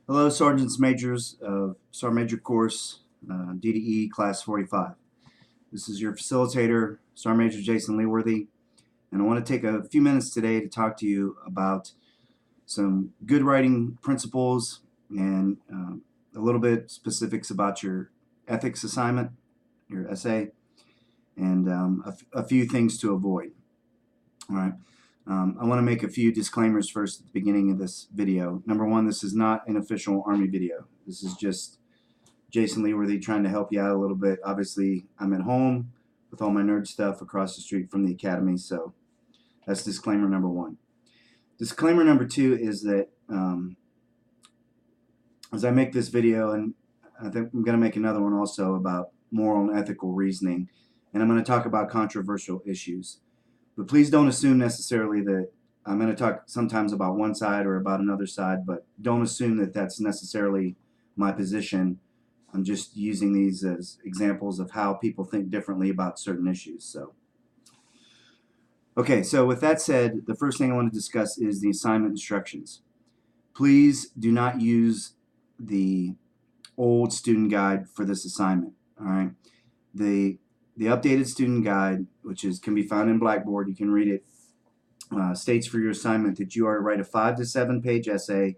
Hello, Sergeants Majors of Sergeant Major Course, DDE Class 45. This is your facilitator, Sergeant Major Jason Leeworthy, and I want to take a few minutes today to talk to you about some good writing principles and a little bit specifics about your ethics assignment, your essay, and a few things to avoid. All right. I want to make a few disclaimers first at the beginning of this video. Number one, this is not an official Army video. This is just Jason Leeworthy trying to help you out a little bit. Obviously, I'm at home with all my nerd stuff across the street from the academy, so that's disclaimer number one. Disclaimer number two is that as I make this video, and I think I'm going to make another one also about moral and ethical reasoning, and I'm going to talk about controversial issues. But please don't assume necessarily that I'm going to talk sometimes about one side or about another side, but don't assume that that's necessarily my position. I'm just using these as examples of how people think differently about certain issues. Okay, so with that said, the first thing I want to discuss is the assignment instructions. Please do not use the old student guide for this assignment. All right, the updated student guide, which can be found in Blackboard, you can read it, states for your assignment that you are to write a 5 to 7 page essay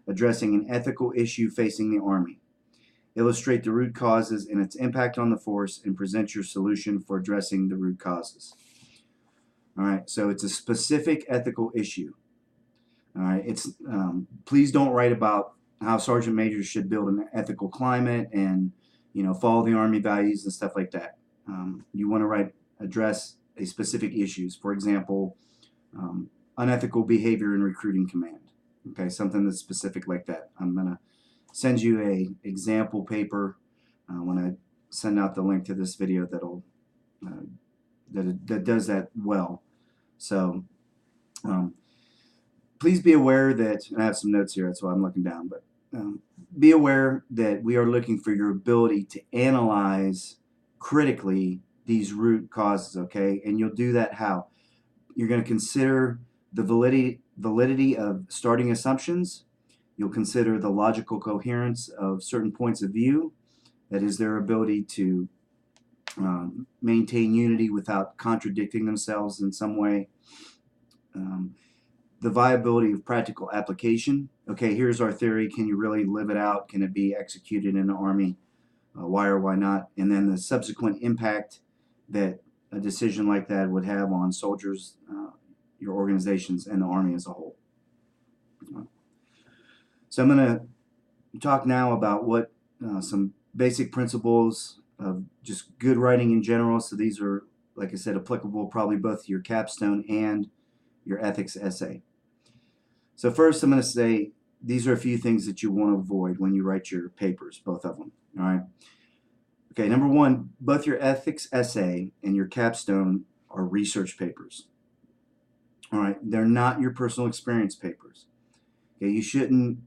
addressing an ethical issue facing the Army. Illustrate the root causes and its impact on the force and present your solution for addressing the root causes. All right, so it's a specific ethical issue. All right, please don't write about how sergeant majors should build an ethical climate and follow the Army values and stuff like that. You want to address a specific issues. For example, unethical behavior in recruiting command. Okay, something that's specific like that. I'm gonna send you a example paper when I send out the link to this video that'll that does that well. So please be aware that, and I have some notes here, that's why I'm looking down, but be aware that we are looking for your ability to analyze critically these root causes, okay? And you'll do that how? You're going to consider the validity of starting assumptions. You'll consider the logical coherence of certain points of view, that is their ability to maintain unity without contradicting themselves in some way. The viability of practical application. Okay, here's our theory. Can you really live it out? Can it be executed in the Army? Why or why not? And then the subsequent impact that a decision like that would have on soldiers, your organizations, and the Army as a whole. So I'm going to talk now about what some basic principles of just good writing in general. So these are, like I said, applicable probably both to your capstone and your ethics essay. So first I'm going to say these are a few things that you want to avoid when you write your papers, both of them. All right. Okay, number one, both your ethics essay and your capstone are research papers. All right, they're not your personal experience papers. Okay, you shouldn't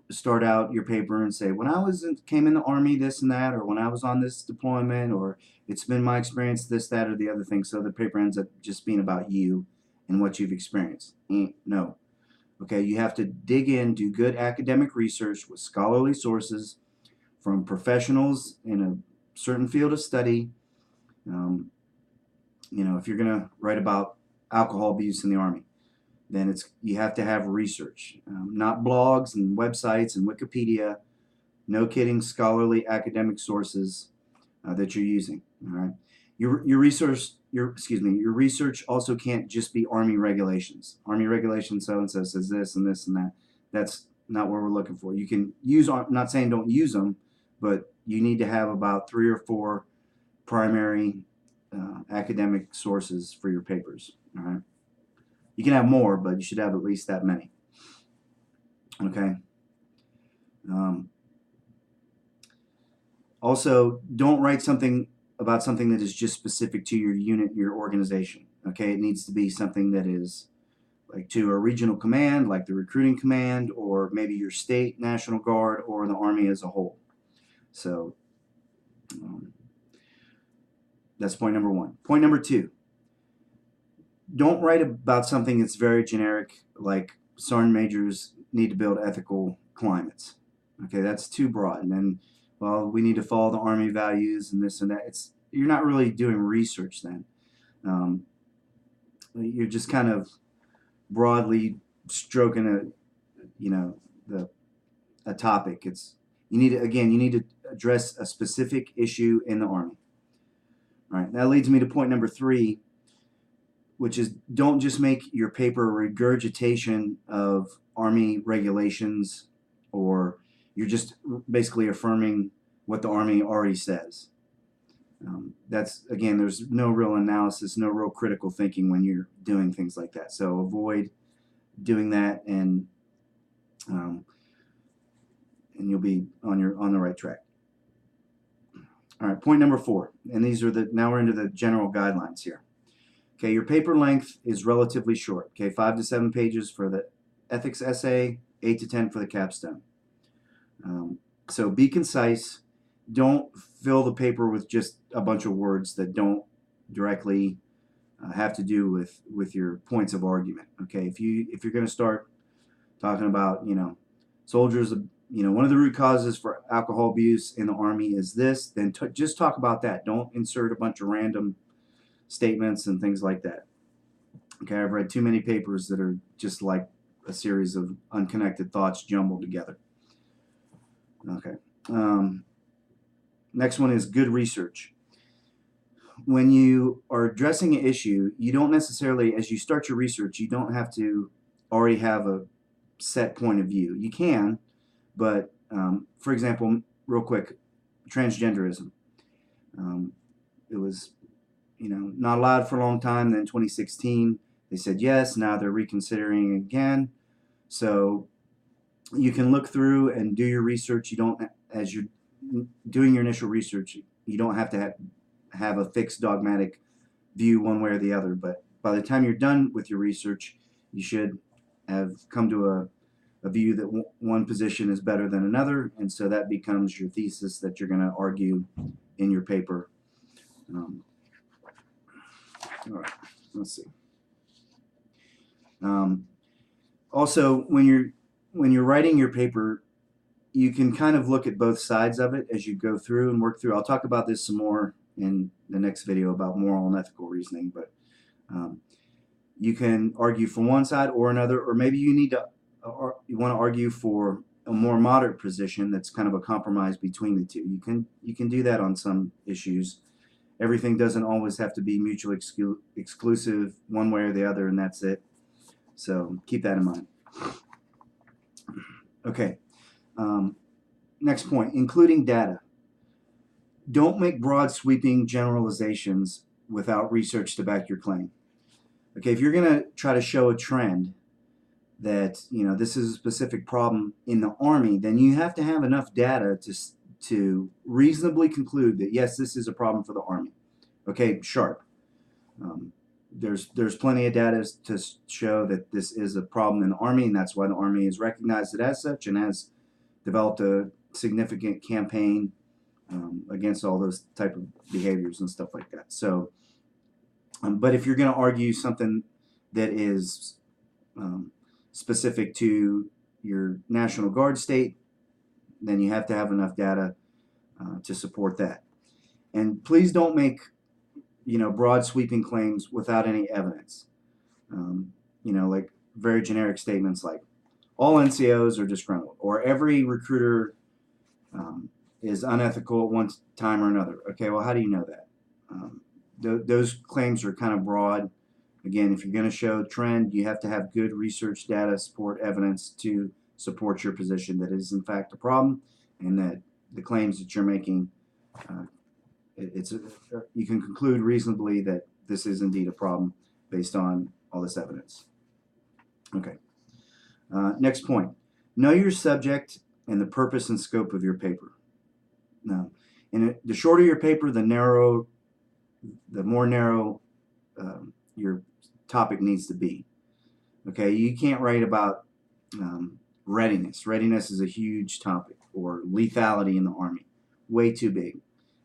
start out your paper and say, when I came in the Army, this and that, or when I was on this deployment, or it's been my experience, this, that, or the other thing. So the paper ends up just being about you and what you've experienced. No. Okay, you have to dig in, do good academic research with scholarly sources from professionals in a certain field of study. If you're going to write about alcohol abuse in the Army, then you have to have research, not blogs and websites and Wikipedia. No kidding, scholarly academic sources that you're using. All right, your research also can't just be Army regulations. Army regulations so and so says this and this and that. That's not what we're looking for. You can use, I'm not saying don't use them, but you need to have about 3 or 4 primary academic sources for your papers. All right. You can have more, but you should have at least that many. Okay. Also, don't write something about something that is just specific to your unit, your organization. Okay, it needs to be something that is like to a regional command, like the recruiting command, or maybe your state, National Guard, or the Army as a whole. So that's point number one. Point number two, don't write about something that's very generic, like sergeant majors need to build ethical climates. Okay, that's too broad. And then, well, we need to follow the Army values and this and that. You're not really doing research then. You're just kind of broadly stroking a topic. You need to address a specific issue in the Army. All right, that leads me to point number 3, which is don't just make your paper a regurgitation of Army regulations, or you're just basically affirming what the Army already says. There's no real analysis, no real critical thinking when you're doing things like that. So avoid doing that, and you'll be on the right track. All right, point number 4, and now we're into the general guidelines here. Okay, your paper length is relatively short. Okay, 5 to 7 pages for the ethics essay, 8 to 10 for the capstone. So be concise. Don't fill the paper with just a bunch of words that don't directly have to do with your points of argument. Okay, if you're going to start talking about soldiers, one of the root causes for alcohol abuse in the Army is this, then just talk about that. Don't insert a bunch of random statements and things like that. Okay, I've read too many papers that are just like a series of unconnected thoughts jumbled together. Okay. Next one is good research. When you are addressing an issue, you don't necessarily, as you start your research, you don't have to already have a set point of view. You can, but for example, real quick, transgenderism. It was, not allowed for a long time. Then 2016, they said yes. Now they're reconsidering again. So you can look through and do your research. As you're doing your initial research, you don't have to have a fixed dogmatic view one way or the other. But by the time you're done with your research, you should have come to a view that one position is better than another, and so that becomes your thesis that you're going to argue in your paper. All right, let's see. Also, when you're writing your paper, you can kind of look at both sides of it as you go through and work through. I'll talk about this some more in the next video about moral and ethical reasoning, but you can argue for one side or another, or maybe you want to argue for a more moderate position that's kind of a compromise between the two. You can do that on some issues. Everything doesn't always have to be mutually exclusive one way or the other, and that's it. So keep that in mind. Okay. Next point, including data. Don't make broad sweeping generalizations without research to back your claim. Okay, if you're going to try to show a trend that this is a specific problem in the Army, then you have to have enough data to reasonably conclude that yes, this is a problem for the Army. Okay, sharp. There's plenty of data to show that this is a problem in the Army, and that's why the Army has recognized it as such and has developed a significant campaign against all those type of behaviors and stuff like that. So, but if you're going to argue something that is specific to your National Guard state, then you have to have enough data to support that. And please don't make broad sweeping claims without any evidence. Like very generic statements like all NCOs are disgruntled, or every recruiter is unethical at one time or another. Okay, well, how do you know that? Those claims are kind of broad. Again, if you're going to show trend, you have to have good research data, support evidence to support your position that it is in fact a problem, and that the claims that you're making, you can conclude reasonably that this is indeed a problem based on all this evidence. Okay. Next point. Know your subject and the purpose and scope of your paper. Now, the shorter your paper, the more narrow your topic needs to be. Okay, you can't write about readiness. Readiness is a huge topic, or lethality in the Army. Way too big.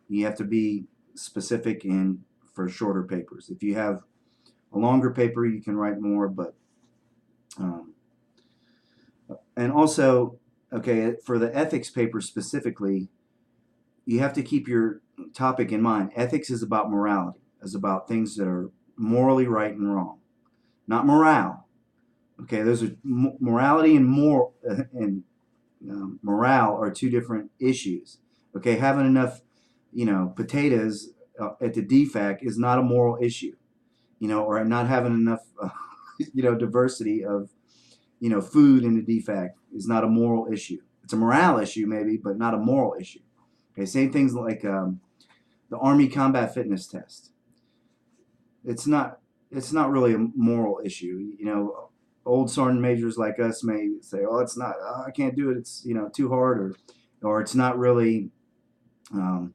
You have to be specific for shorter papers. If you have a longer paper, you can write more, but and also Okay, for the ethics paper specifically, you have to keep your topic in mind. Ethics is about morality, is about things that are morally right and wrong, not morale. Okay, those are morality and moral and morale are two different issues. Okay, having enough, potatoes at the DFAC is not a moral issue. Or not having enough, diversity of, food in the DFAC is not a moral issue. It's a morale issue maybe, but not a moral issue. Okay, same things like the Army Combat Fitness Test. It's not really a moral issue. Old sergeant majors like us may say, "Oh, it's not. I can't do it. It's too hard," or it's not really, um,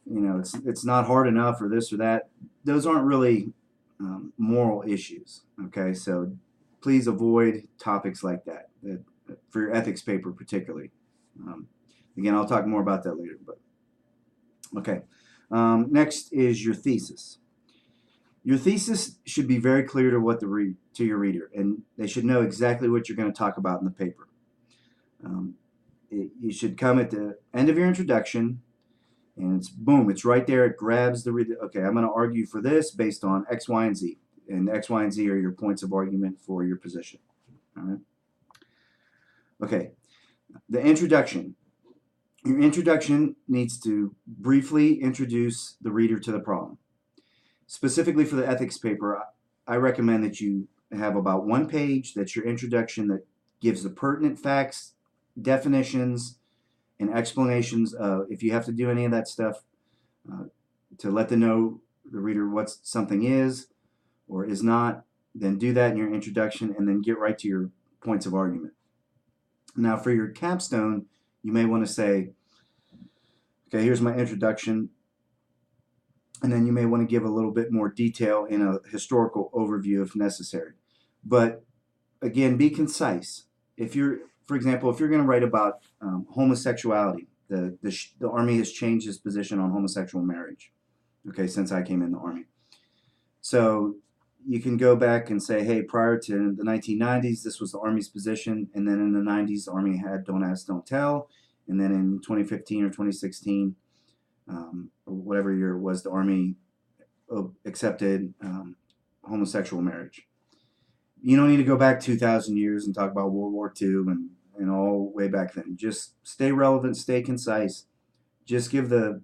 it's not hard enough, or this or that. Those aren't really moral issues. Okay, so please avoid topics like that for your ethics paper, particularly. Um, Again, I'll talk more about that later. But okay, next is your thesis. Your thesis should be very clear to your reader, and they should know exactly what you're going to talk about in the paper. You should come at the end of your introduction, and it's boom, it's right there. It grabs the reader. Okay, I'm going to argue for this based on X, Y, and Z, and X, Y, and Z are your points of argument for your position. All right. Okay, the introduction. Your introduction needs to briefly introduce the reader to the problem. Specifically for the ethics paper, I recommend that you have about 1 page that's your introduction that gives the pertinent facts, definitions, and explanations of, if you have to do any of that stuff, to let the reader what something is or is not, then do that in your introduction and then get right to your points of argument. Now for your capstone, you may want to say, okay, here's my introduction, and then you may want to give a little bit more detail in a historical overview if necessary. But again, be concise. For example, if you're going to write about homosexuality, the Army has changed its position on homosexual marriage, okay, since I came in the Army. So you can go back and say, hey, prior to the 1990s, this was the Army's position, and then in the 90s, the Army had Don't Ask, Don't Tell, and then in 2015 or 2016, or whatever year it was, the Army accepted homosexual marriage. You don't need to go back 2,000 years and talk about World War II and all way back then. Just stay relevant, stay concise. Just give the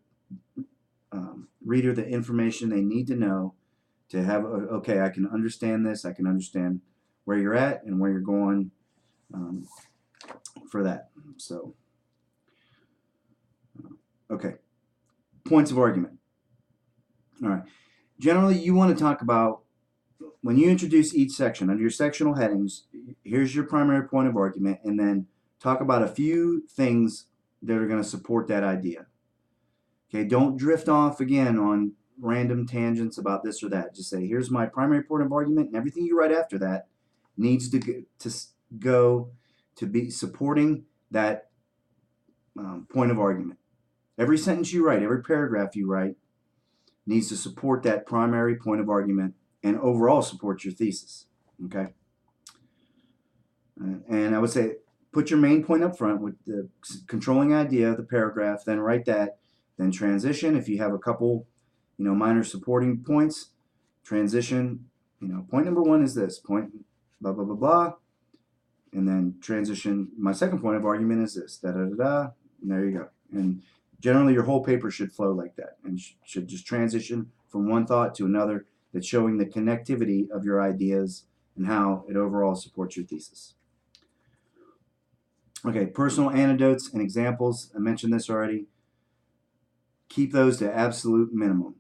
reader the information they need to know to have, okay, I can understand this, I can understand where you're at and where you're going for that. So, okay. Points of argument. All right. Generally, you want to talk about, when you introduce each section, under your sectional headings, here's your primary point of argument, and then talk about a few things that are going to support that idea. Okay, don't drift off again on random tangents about this or that. Just say, here's my primary point of argument, and everything you write after that needs to go to be supporting that point of argument. Every sentence you write, every paragraph you write needs to support that primary point of argument and overall support your thesis. Okay? And I would say put your main point up front with the controlling idea of the paragraph, then write that, then transition. If you have a couple, minor supporting points, transition, point number 1 is this, point blah, blah, blah, blah, and then transition. My second point of argument is this, da, da, da, da, and there you go. And generally your whole paper should flow like that and should just transition from one thought to another that's showing the connectivity of your ideas and how it overall supports your thesis. Okay, personal anecdotes and examples. I mentioned this already. Keep those to absolute minimum.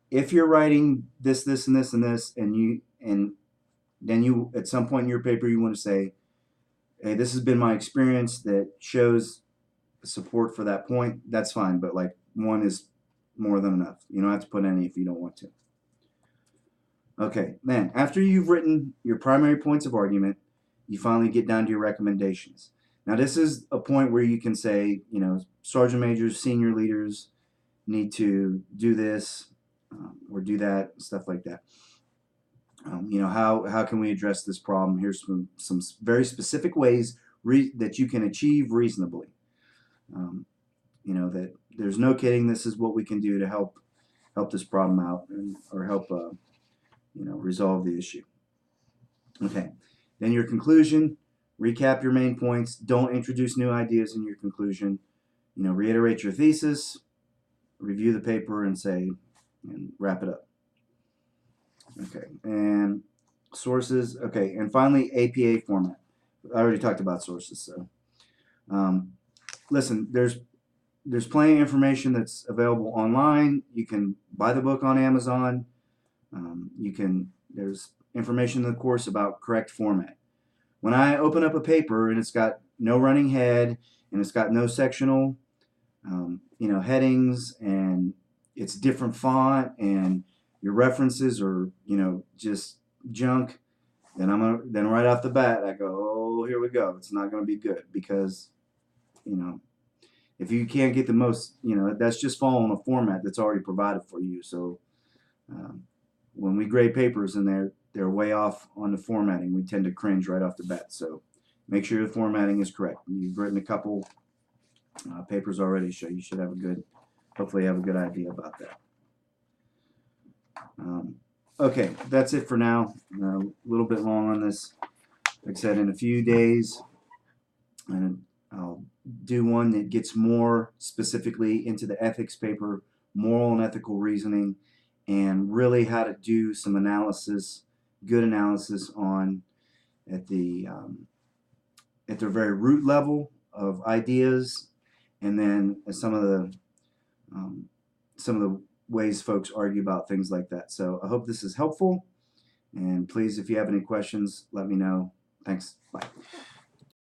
If you're writing this, this, and this, and this, and then you at some point in your paper you want to say, hey, this has been my experience that shows support for that point, that's fine, but like 1 is more than enough. You don't have to put any if you don't want to. Okay, then after you've written your primary points of argument, you finally get down to your recommendations. Now this is a point where you can say, sergeant majors, senior leaders need to do this or do that, stuff like that. How can we address this problem? Here's some very specific ways that you can achieve reasonably. You know, that there's no kidding. This is what we can do to help this problem out, or help you know, resolve the issue. Okay, then your conclusion. Recap your main points. Don't introduce new ideas in your conclusion. You know, reiterate your thesis, review the paper, and wrap it up. Okay, and sources. Okay, and finally, APA format. I already talked about sources, so listen, there's plenty of information that's available online. You can buy the book on Amazon. There's information in the course about correct format. When I open up a paper and it's got no running head and it's got no sectional, you know, headings, and it's different font, and your references are, you know, just junk, then right off the bat I go, oh, here we go. It's not going to be good, because, you know, if you can't get the most, you know, that's just following a format that's already provided for you. So when we grade papers and they're way off on the formatting, we tend to cringe right off the bat. So make sure the formatting is correct. You've written a couple papers already, so you should have hopefully have a good idea about that. Okay, that's it for now. A little bit long on this. Like I said, in a few days, and I'll do one that gets more specifically into the ethics paper, moral and ethical reasoning, and really how to do some analysis, good analysis at the very root level of ideas, and then some of the ways folks argue about things like that. So I hope this is helpful, and please, if you have any questions, let me know. Thanks. Bye.